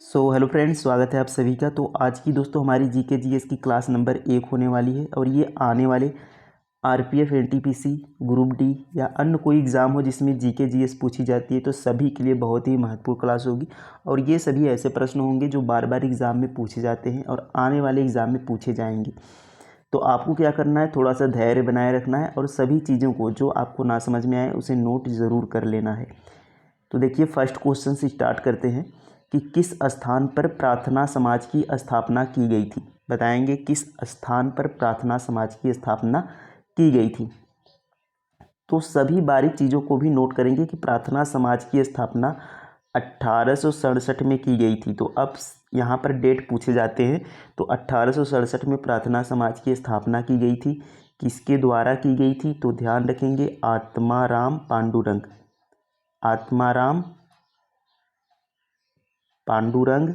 Hello friends, स्वागत है आप सभी का। तो आज की दोस्तों हमारी जीके जीएस की क्लास नंबर 1 होने वाली है और ये आने वाले आरपीएफ, एनटीपीसी, ग्रुप डी या अन्य कोई एग्ज़ाम हो जिसमें जीके जीएस पूछी जाती है तो सभी के लिए बहुत ही महत्वपूर्ण क्लास होगी। और ये सभी ऐसे प्रश्न होंगे जो बार बार एग्ज़ाम में पूछे जाते हैं और आने वाले एग्ज़ाम में पूछे जाएंगे। तो आपको क्या करना है, थोड़ा सा धैर्य बनाए रखना है और सभी चीज़ों को जो आपको ना समझ में आए उसे नोट ज़रूर कर लेना है। तो देखिए, फर्स्ट क्वेश्चन से स्टार्ट करते हैं कि किस स्थान पर प्रार्थना समाज की स्थापना की गई थी। बताएंगे किस स्थान पर प्रार्थना समाज की स्थापना की गई थी। तो सभी बारीक चीज़ों को भी नोट करेंगे कि प्रार्थना समाज की स्थापना 1867 में की गई थी। तो अब यहाँ पर डेट पूछे जाते हैं। तो 1867 में प्रार्थना समाज की स्थापना की गई थी। किसके द्वारा की गई थी? तो ध्यान रखेंगे, आत्माराम पांडुरंग। आत्माराम पांडुरंग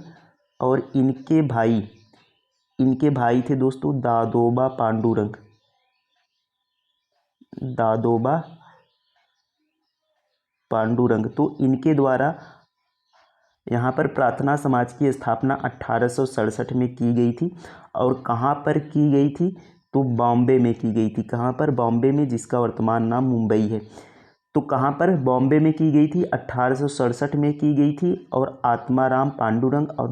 और इनके भाई थे दोस्तों दादोबा पांडुरंग। दादोबा पांडुरंग, तो इनके द्वारा यहाँ पर प्रार्थना समाज की स्थापना 1867 में की गई थी। और कहाँ पर की गई थी? तो बॉम्बे में की गई थी। कहाँ पर? बॉम्बे में, जिसका वर्तमान नाम मुंबई है। तो कहाँ पर? बॉम्बे में की गई थी, 1867 में की गई थी। और आत्माराम पांडुरंग और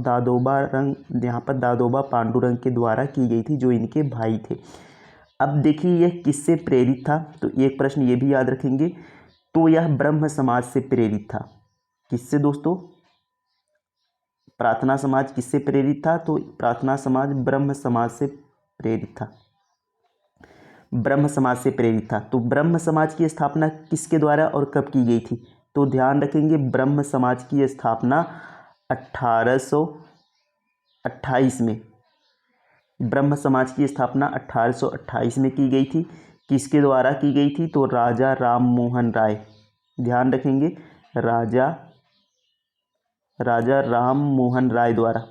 यहाँ पर दादोबा पांडुरंग के द्वारा की गई थी, जो इनके भाई थे। अब देखिए, यह किससे प्रेरित था? तो एक प्रश्न ये भी याद रखेंगे। तो यह ब्रह्म समाज से प्रेरित था। किससे दोस्तों? प्रार्थना समाज किससे प्रेरित था? तो प्रार्थना समाज ब्रह्म समाज से प्रेरित था। ब्रह्म समाज से प्रेरित था। तो ब्रह्म समाज की स्थापना किसके द्वारा और कब की गई थी? तो ध्यान रखेंगे, ब्रह्म समाज की स्थापना 1828 में। ब्रह्म समाज की स्थापना 1828 में की गई थी। किसके द्वारा की गई थी? तो राजा राम मोहन राय। ध्यान रखेंगे, राजा राम मोहन राय द्वारा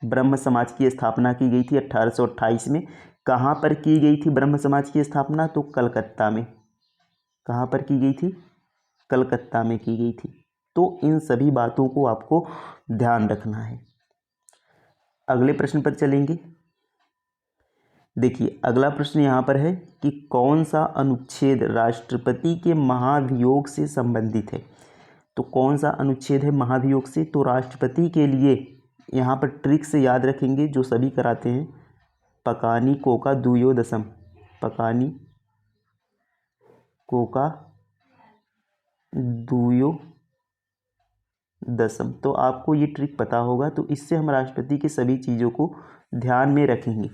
ब्रह्म समाज की स्थापना की गई थी 1828 में। कहाँ पर की गई थी ब्रह्म समाज की स्थापना? तो कलकत्ता में। कहाँ पर की गई थी? कलकत्ता में की गई थी। तो इन सभी बातों को आपको ध्यान रखना है। अगले प्रश्न पर चलेंगे। देखिए, अगला प्रश्न यहाँ पर है कि कौन सा अनुच्छेद राष्ट्रपति के महाभियोग से संबंधित है। तो कौन सा अनुच्छेद है महाभियोग से? तो राष्ट्रपति के लिए यहाँ पर ट्रिक से याद रखेंगे जो सभी कराते हैं, पकानी कोका दुयो दशम। पकानी कोका दुयो दशम। तो आपको ये ट्रिक पता होगा। तो इससे हम राष्ट्रपति की सभी चीज़ों को ध्यान में रखेंगे।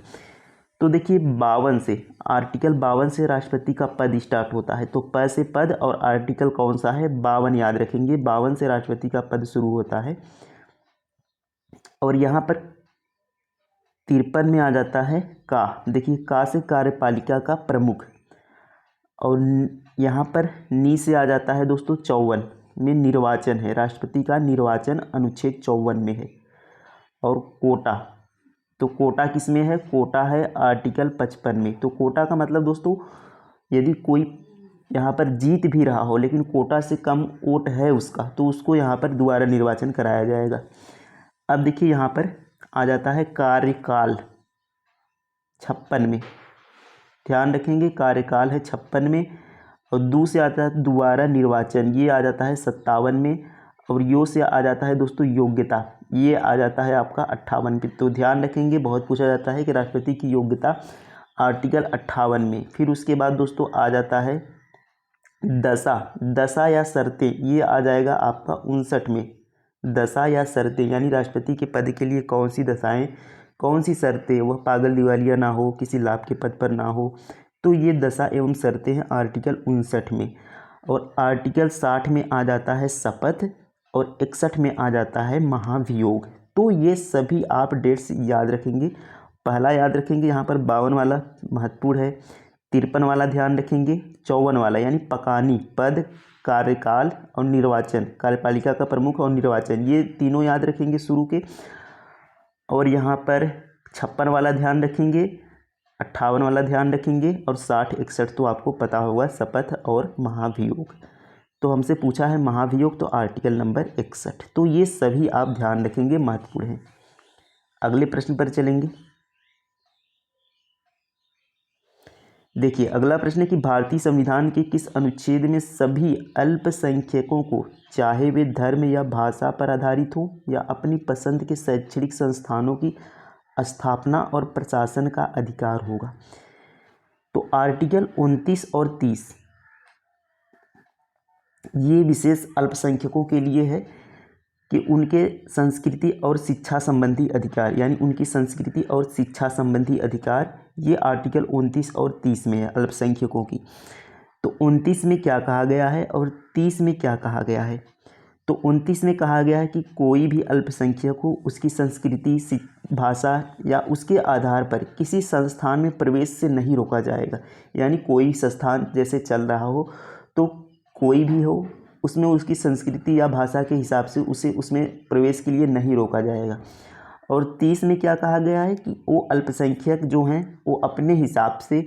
तो देखिए, 52 से, आर्टिकल 52 से राष्ट्रपति का पद स्टार्ट होता है। तो प से पद और आर्टिकल कौन सा है? 52 याद रखेंगे। 52 से राष्ट्रपति का पद शुरू होता है। और यहाँ पर 53 में आ जाता है का। देखिए, का से कार्यपालिका का प्रमुख। और यहाँ पर नी से आ जाता है दोस्तों 54 में निर्वाचन है। राष्ट्रपति का निर्वाचन अनुच्छेद 54 में है। और कोटा, तो कोटा किस में है? कोटा है आर्टिकल 55 में। तो कोटा का मतलब दोस्तों, यदि कोई यहाँ पर जीत भी रहा हो लेकिन कोटा से कम वोट है उसका, तो उसको यहाँ पर दोबारा निर्वाचन कराया जाएगा। अब देखिए, यहाँ पर आ जाता है कार्यकाल 56 में। ध्यान रखेंगे, कार्यकाल है 56 में। और दू से आता है दोबारा निर्वाचन, ये आ जाता है 57 में। और यो से आ जाता है दोस्तों योग्यता, ये आ जाता है आपका 58 पे। तो ध्यान रखेंगे, बहुत पूछा जाता है कि राष्ट्रपति की योग्यता आर्टिकल 58 में। फिर उसके बाद दोस्तों आ जाता है दशा या शर्तें, ये आ जाएगा आपका 59 में। दशा या शर्तें यानी राष्ट्रपति के पद के लिए कौन सी दशाएं, कौन सी शर्तें, वह पागल दिवालिया ना हो, किसी लाभ के पद पर ना हो। तो ये दशा एवं शर्तें हैं आर्टिकल 59 में। और आर्टिकल 60 में आ जाता है शपथ। और 61 में आ जाता है महाभियोग। तो ये सभी आप डेट्स याद रखेंगे। पहला याद रखेंगे, यहाँ पर 52 वाला महत्वपूर्ण है। 53 वाला ध्यान रखेंगे। 54 वाला यानी पकानी, पद, कार्यकाल और निर्वाचन, कार्यपालिका का प्रमुख और निर्वाचन, ये तीनों याद रखेंगे शुरू के। और यहाँ पर 56 वाला ध्यान रखेंगे, 58 वाला ध्यान रखेंगे। और 60 61 तो आपको पता होगा, शपथ और महाभियोग। तो हमसे पूछा है महाभियोग, तो आर्टिकल नंबर 61। तो ये सभी आप ध्यान रखेंगे, महत्वपूर्ण है। अगले प्रश्न पर चलेंगे। देखिए अगला प्रश्न है कि भारतीय संविधान के किस अनुच्छेद में सभी अल्पसंख्यकों को, चाहे वे धर्म या भाषा पर आधारित हो या अपनी पसंद के शैक्षणिक संस्थानों की स्थापना और प्रशासन का अधिकार होगा। तो आर्टिकल 29 और 30 ये विशेष अल्पसंख्यकों के लिए है कि उनके संस्कृति और शिक्षा संबंधी अधिकार, यानी उनकी संस्कृति और शिक्षा संबंधी अधिकार, ये आर्टिकल 29 और 30 में है अल्पसंख्यकों की। तो 29 में क्या कहा गया है और 30 में क्या कहा गया है? तो 29 में कहा गया है कि कोई भी अल्पसंख्यक हो, उसकी संस्कृति, भाषा या उसके आधार पर किसी संस्थान में प्रवेश से नहीं रोका जाएगा। यानी कोई संस्थान जैसे चल रहा हो, तो कोई भी हो, उसमें उसकी संस्कृति या भाषा के हिसाब से उसे उसमें प्रवेश के लिए नहीं रोका जाएगा। और 30 में क्या कहा गया है कि वो अल्पसंख्यक जो हैं वो अपने हिसाब से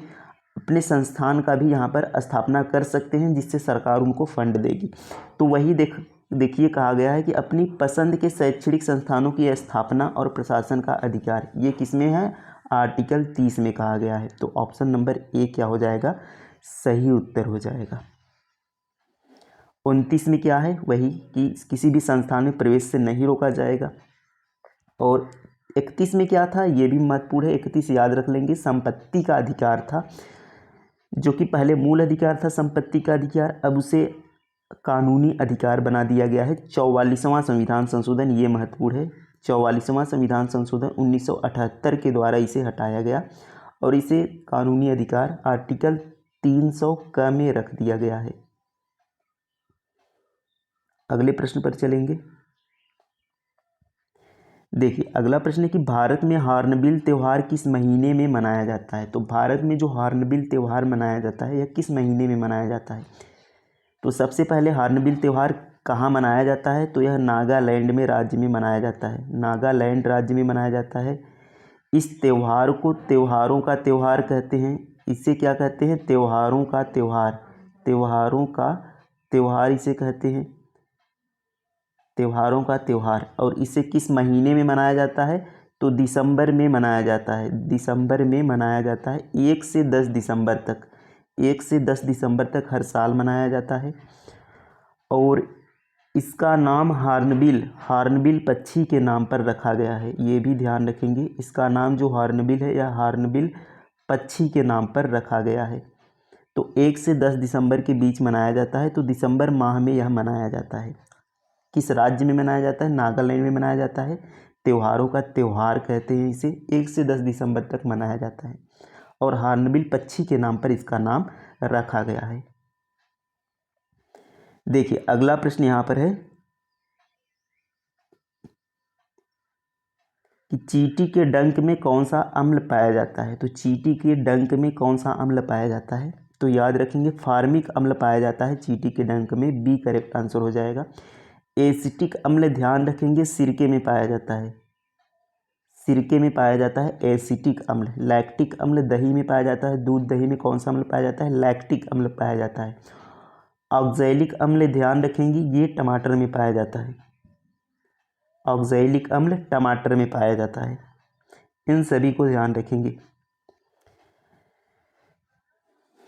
अपने संस्थान का भी यहाँ पर स्थापना कर सकते हैं, जिससे सरकार उनको फंड देगी। तो वही देखिए कहा गया है कि अपनी पसंद के शैक्षणिक संस्थानों की स्थापना और प्रशासन का अधिकार, ये किसमें है? आर्टिकल 30 में कहा गया है। तो ऑप्शन नंबर ए क्या हो जाएगा? सही उत्तर हो जाएगा। 29 में क्या है? वही कि किसी भी संस्थान में प्रवेश से नहीं रोका जाएगा। और 31 में क्या था? ये भी महत्वपूर्ण है। 31 याद रख लेंगे, संपत्ति का अधिकार था, जो कि पहले मूल अधिकार था संपत्ति का अधिकार, अब उसे कानूनी अधिकार बना दिया गया है। 44वां संविधान संशोधन, ये महत्वपूर्ण है। 44वां संविधान संशोधन 1978 के द्वारा इसे हटाया गया और इसे कानूनी अधिकार आर्टिकल 300 क में रख दिया गया है। अगले प्रश्न पर चलेंगे। देखिए अगला प्रश्न है कि भारत में हॉर्नबिल त्यौहार किस महीने में मनाया जाता है? तो भारत में जो हॉर्नबिल त्यौहार मनाया जाता है यह किस महीने में मनाया जाता है? तो सबसे पहले हॉर्नबिल त्यौहार कहाँ मनाया जाता है? तो यह नागालैंड में राज्य में मनाया जाता है। नागालैंड राज्य में मनाया जाता है। इस त्यौहार को त्योहारों का त्यौहार कहते हैं। इसे क्या कहते हैं? त्योहारों का त्यौहार। त्योहारों का त्यौहार इसे कहते हैं, त्योहारों का त्यौहार। और इसे किस महीने में मनाया जाता है? तो दिसंबर में मनाया जाता है। दिसंबर में मनाया जाता है 1 से 10 दिसंबर तक। 1 से 10 दिसंबर तक हर साल मनाया जाता है। और इसका नाम हॉर्नबिल पक्षी के नाम पर रखा गया है। ये भी ध्यान रखेंगे, इसका नाम जो हॉर्नबिल है यह हॉर्नबिल पक्षी के नाम पर रखा गया है। तो 1 से 10 दिसंबर के बीच मनाया जाता है। तो दिसंबर माह में यह मनाया जाता है। किस राज्य में मनाया जाता है? नागालैंड में मनाया जाता है। त्योहारों का त्यौहार कहते हैं इसे। 1 से 10 दिसंबर तक मनाया जाता है और हॉर्नबिल पक्षी के नाम पर इसका नाम रखा गया है। देखिए अगला प्रश्न यहाँ पर है कि चींटी के डंक में कौन सा अम्ल पाया जाता है? तो चींटी के डंक में कौन सा अम्ल पाया जाता है? तो याद रखेंगे फार्मिक अम्ल पाया जाता है चींटी के डंक में। बी करेक्ट आंसर हो जाएगा। एसिटिक अम्ल ध्यान रखेंगे सिरके में पाया जाता है। सिरके में पाया जाता है एसिटिक अम्ल। लैक्टिक अम्ल दही में पाया जाता है। दूध दही में कौन सा अम्ल पाया जाता है? लैक्टिक अम्ल पाया जाता है। ऑक्सैलिक अम्ल ध्यान रखेंगे ये टमाटर में पाया जाता है। ऑक्सैलिक अम्ल टमाटर में पाया जाता है। इन सभी को ध्यान रखेंगे।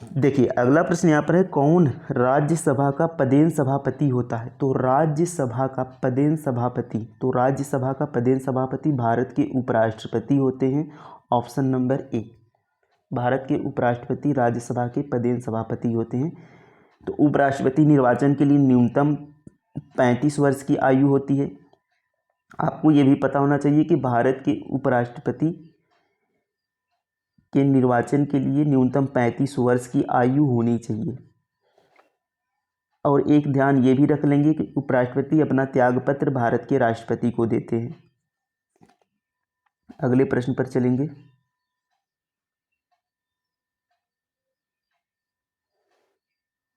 देखिए अगला प्रश्न यहाँ पर है, कौन राज्यसभा का पदेन सभापति होता है? तो राज्यसभा का पदेन सभापति, तो राज्यसभा का पदेन सभापति भारत के उपराष्ट्रपति होते हैं। ऑप्शन नंबर ए, भारत के उपराष्ट्रपति राज्यसभा के पदेन सभापति होते हैं। तो उपराष्ट्रपति निर्वाचन के लिए न्यूनतम 35 वर्ष की आयु होती है। आपको ये भी पता होना चाहिए कि भारत के उपराष्ट्रपति के निर्वाचन के लिए न्यूनतम 35 वर्ष की आयु होनी चाहिए। और एक ध्यान ये भी रख लेंगे कि उपराष्ट्रपति अपना त्यागपत्र भारत के राष्ट्रपति को देते हैं। अगले प्रश्न पर चलेंगे।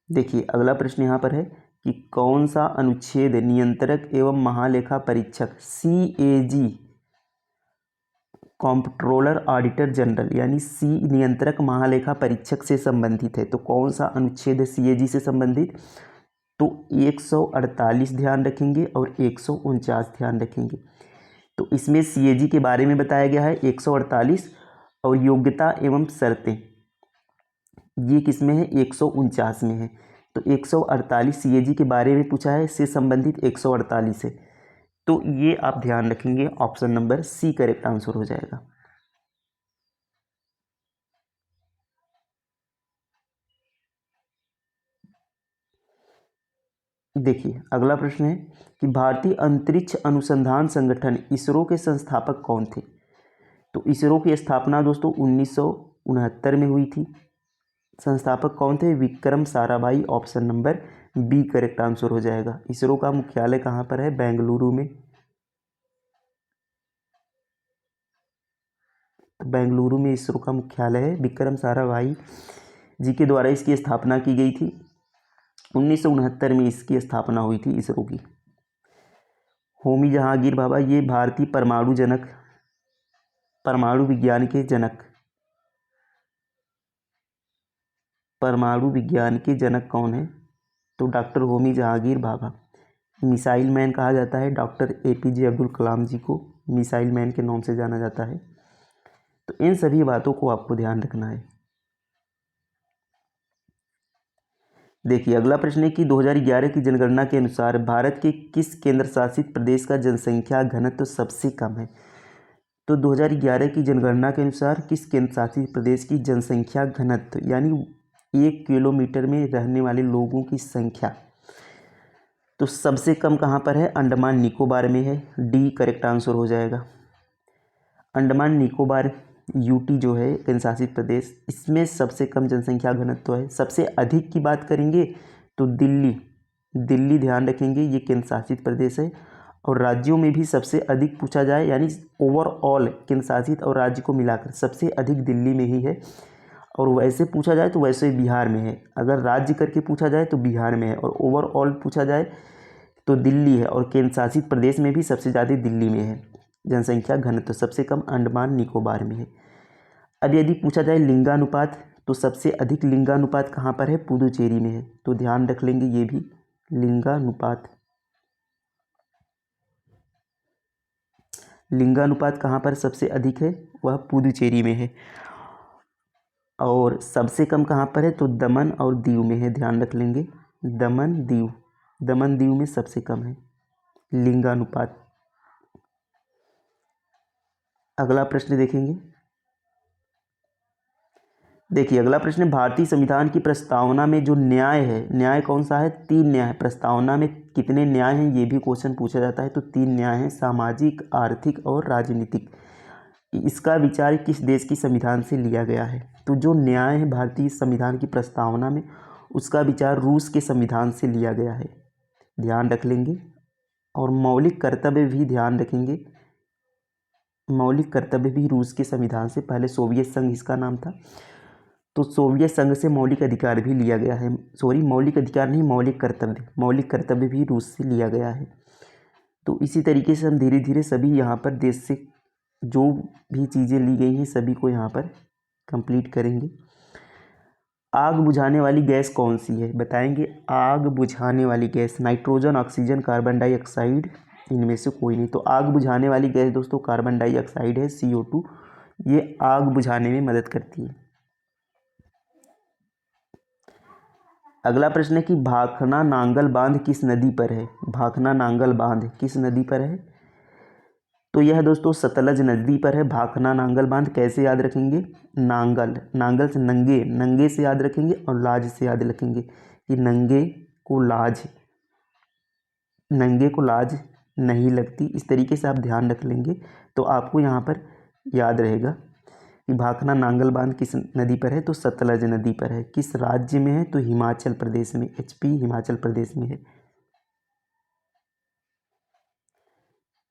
देखिए अगला प्रश्न यहाँ पर है कि कौन सा अनुच्छेद नियंत्रक एवं महालेखा परीक्षक CAG कॉम्प्ट्रोलर ऑडिटर जनरल यानी सी नियंत्रक महालेखा परीक्षक से संबंधित है? तो कौन सा अनुच्छेद CAG से संबंधित? तो 148 ध्यान रखेंगे और 149 ध्यान रखेंगे। तो इसमें सीएजी के बारे में बताया गया है 148, और योग्यता एवं शर्तें ये किस में है, 149 में है। तो 148 सीएजी के बारे में पूछा है, इससे संबंधित 148 है। तो ये आप ध्यान रखेंगे, option number C correct answer हो जाएगा। देखिए अगला प्रश्न है कि भारतीय अंतरिक्ष अनुसंधान संगठन इसरो के संस्थापक कौन थे। तो इसरो की स्थापना दोस्तों 1969 में हुई थी। संस्थापक कौन थे, Vikram Sarabhai, option number B correct answer हो जाएगा। इसरो का मुख्यालय कहाँ पर है, बेंगलुरु में। तो बेंगलुरु में इसरो का मुख्यालय है। विक्रम साराभाई जी के द्वारा इसकी स्थापना की गई थी। 1969 में इसकी स्थापना हुई थी इसरो की। होमी जहांगीर भाभा ये भारतीय परमाणु विज्ञान के जनक, परमाणु विज्ञान के जनक कौन है, तो doctor Homi Jahangir Bhabha. Missile man कहा जाता है डॉक्टर एपीजे अब्दुल कलाम जी को, मिसाइल मैन के नाम से जाना जाता है। तो इन सभी बातों को आपको ध्यान रखना है। देखिए अगला प्रश्न है कि 2011 की जनगणना के अनुसार भारत के किस केंद्र शासित प्रदेश का जनसंख्या घनत्व सबसे कम है। तो 2011 की जनगणना के अनुसार किस केंद्र शासित प्रदेश की जनसंख्या घनत्व यानी 1 किलोमीटर में रहने वाले लोगों की संख्या, तो सबसे कम कहाँ पर है, अंडमान निकोबार में है। डी करेक्ट आंसर हो जाएगा। अंडमान निकोबार यूटी जो है केंद्र शासित प्रदेश, इसमें सबसे कम जनसंख्या घनत्व है। सबसे अधिक की बात करेंगे तो दिल्ली ध्यान रखेंगे, ये केंद्र शासित प्रदेश है। और राज्यों में भी सबसे अधिक पूछा जाए यानी ओवरऑल केंद्र शासित और राज्य को मिलाकर सबसे अधिक दिल्ली में ही है। और वैसे पूछा जाए तो वैसे बिहार में है। अगर राज्य करके पूछा जाए तो बिहार में है, और ओवरऑल पूछा जाए तो दिल्ली है। और केंद्र शासित प्रदेश में भी सबसे ज़्यादा दिल्ली में है। जनसंख्या घनत्व सबसे कम अंडमान निकोबार में है। अब यदि पूछा जाए लिंगानुपात, तो सबसे अधिक लिंगानुपात कहाँ पर है, पुदुचेरी में है। तो ध्यान रख लेंगे ये भी, लिंगानुपात कहाँ पर सबसे अधिक है, वह पुदुचेरी में है। और सबसे कम कहाँ पर है, तो दमन और दीव में है। ध्यान रख लेंगे, दमन दीव में सबसे कम है लिंगानुपात। अगला प्रश्न देखेंगे। देखिए अगला प्रश्न, भारतीय संविधान की प्रस्तावना में जो न्याय है, न्याय कौन सा है, 3 न्याय। प्रस्तावना में कितने न्याय हैं, ये भी क्वेश्चन पूछा जाता है। तो 3 न्याय हैं, सामाजिक, आर्थिक और राजनीतिक। इसका विचार किस देश की संविधान से लिया गया है। तो जो न्याय है भारतीय संविधान की प्रस्तावना में, उसका विचार रूस के संविधान से लिया गया है। ध्यान रख लेंगे। और मौलिक कर्तव्य भी ध्यान रखेंगे, मौलिक कर्तव्य भी रूस के संविधान से, पहले सोवियत संघ इसका नाम था, तो सोवियत संघ से मौलिक अधिकार भी लिया गया है। सॉरी, मौलिक अधिकार नहीं, मौलिक कर्तव्य भी रूस से लिया गया है। तो इसी तरीके से हम धीरे धीरे सभी यहाँ पर देश से जो भी चीज़ें ली गई हैं सभी को यहाँ पर कंप्लीट करेंगे। आग बुझाने वाली गैस कौन सी है, बताएंगे। आग बुझाने वाली gas, nitrogen, oxygen, carbon dioxide, इनमें से कोई नहीं। तो आग बुझाने वाली गैस दोस्तों कार्बन डाइऑक्साइड है, CO2। ये आग बुझाने में मदद करती है। अगला प्रश्न है कि भाखना नांगल बांध किस नदी पर है। भाखना नांगल बांध किस नदी पर है, तो यह दोस्तों सतलज नदी पर है। भाखना नांगल बांध कैसे याद रखेंगे, नांगल से नंगे से याद रखेंगे और लाज से याद रखेंगे कि नंगे को लाज नहीं लगती। इस तरीके से आप ध्यान रख लेंगे तो आपको यहाँ पर याद रहेगा कि भाखना नांगल बांध किस नदी पर है, तो सतलज नदी पर है। किस राज्य में है, तो हिमाचल प्रदेश में, HP हिमाचल प्रदेश में है।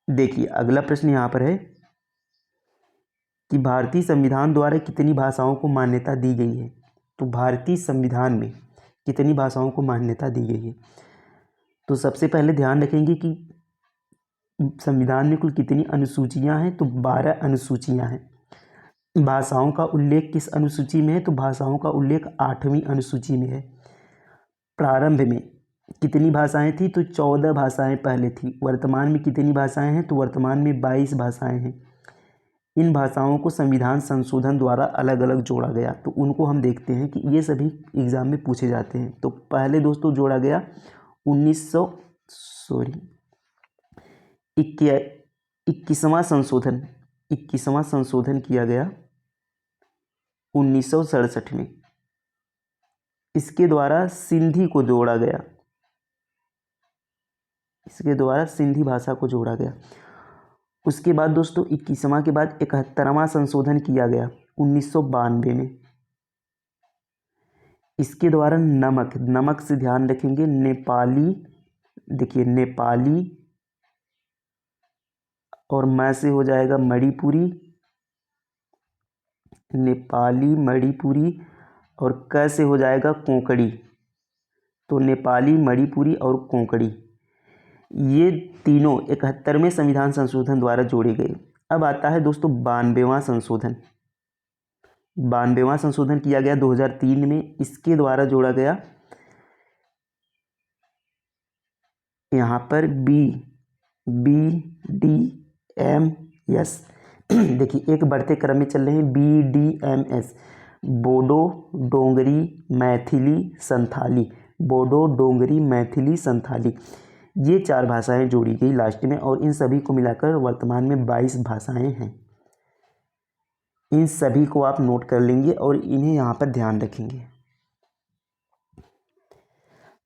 देखिए अगला प्रश्न यहाँ पर है कि भारतीय संविधान द्वारा कितनी भाषाओं को मान्यता दी गई है। तो भारतीय संविधान में कितनी भाषाओं को मान्यता दी गई है, तो सबसे पहले ध्यान रखेंगे कि संविधान में कुल कितनी अनुसूचियां हैं, तो 12 अनुसूचियां हैं। भाषाओं का उल्लेख किस अनुसूची में है, तो भाषाओं का उल्लेख 8वीं अनुसूची में है। प्रारंभ में कितनी भाषाएं थी, तो 14 भाषाएं पहले थी। वर्तमान में कितनी भाषाएं हैं, तो वर्तमान में 22 भाषाएं हैं। इन भाषाओं को संविधान संशोधन द्वारा अलग अलग जोड़ा गया, तो उनको हम देखते हैं कि ये सभी एग्जाम में पूछे जाते हैं। तो पहले दोस्तों जोड़ा गया 21वां संशोधन किया गया 1967 में। इसके द्वारा सिंधी को जोड़ा गया, इसके द्वारा सिंधी भाषा को जोड़ा गया। उसके बाद दोस्तों 21वां के बाद 71वां संशोधन किया गया 1992 में। इसके द्वारा नमक से ध्यान रखेंगे, नेपाली, देखिए नेपाली और मैं से हो जाएगा मणिपुरी, नेपाली मणिपुरी, और क से हो जाएगा कोंकणी। तो नेपाली, मणिपुरी और कोंकणी, ये तीनों 71वें संविधान संशोधन द्वारा जोड़े गए। अब आता है दोस्तों 92वां संशोधन। 92वां संशोधन किया गया 2003 में। इसके द्वारा जोड़ा गया यहाँ पर BDMS। देखिए एक बढ़ते क्रम में चल रहे हैं BDMS, बोडो, डोंगरी, मैथिली, संथाली। बोडो, डोंगरी, मैथिली, संथाली, ये 4 भाषाएं जोड़ी गई लास्ट में, और इन सभी को मिलाकर वर्तमान में 22 भाषाएं हैं। इन सभी को आप नोट कर लेंगे और इन्हें यहाँ पर ध्यान रखेंगे।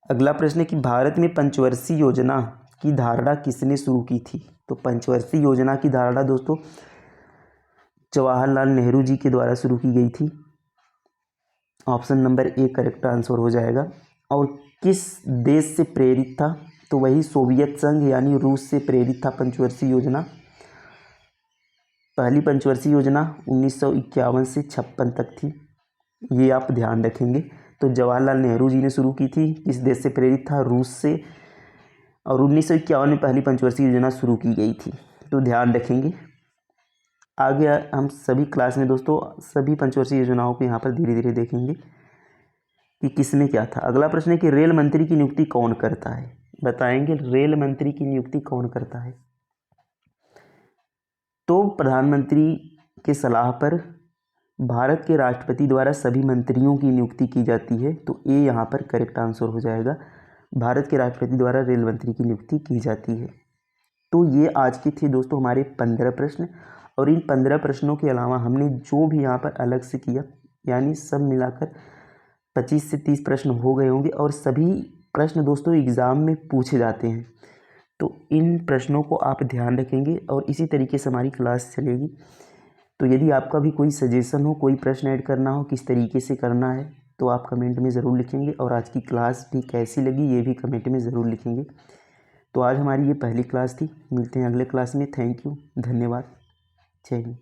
अगला प्रश्न है कि भारत में पंचवर्षीय योजना की धारणा किसने शुरू की थी। तो पंचवर्षीय योजना की धारणा दोस्तों जवाहरलाल नेहरू जी के द्वारा शुरू की गई थी। Option number A correct answer हो जाएगा। और किस देश से प्रेरित था, तो वही सोवियत संघ यानी रूस से प्रेरित था पंचवर्षीय योजना। पहली पंचवर्षीय योजना 1951 से 56 तक थी, ये आप ध्यान रखेंगे। तो जवाहरलाल नेहरू जी ने शुरू की थी, किस देश से प्रेरित था, रूस से, और 1951 में पहली पंचवर्षीय योजना शुरू की गई थी, तो ध्यान रखेंगे। आगे हम सभी क्लास में दोस्तों सभी पंचवर्षीय योजनाओं को यहाँ पर धीरे धीरे देखेंगे कि किसमें क्या था। अगला प्रश्न है कि रेल मंत्री की नियुक्ति कौन करता है, बताएंगे रेल मंत्री की नियुक्ति कौन करता है। तो प्रधानमंत्री के सलाह पर भारत के राष्ट्रपति द्वारा सभी मंत्रियों की नियुक्ति की जाती है, तो ये यहाँ पर करेक्ट आंसर हो जाएगा। भारत के राष्ट्रपति द्वारा रेल मंत्री की नियुक्ति की जाती है। तो ये आज के थे दोस्तों हमारे 15 प्रश्न, और इन 15 प्रश्नों के अलावा हमने जो भी यहाँ पर अलग से किया, यानी सब मिलाकर 25 से 30 प्रश्न हो गए होंगे, और सभी प्रश्न दोस्तों एग्ज़ाम में पूछे जाते हैं। तो इन प्रश्नों को आप ध्यान रखेंगे और इसी तरीके से हमारी क्लास चलेगी। तो यदि आपका भी कोई सजेशन हो, कोई प्रश्न ऐड करना हो, किस तरीके से करना है, तो आप कमेंट में ज़रूर लिखेंगे, और आज की क्लास भी कैसी लगी ये भी कमेंट में ज़रूर लिखेंगे। तो आज हमारी ये पहली क्लास थी, मिलते हैं अगले क्लास में। थैंक यू, धन्यवाद, जय हिंद।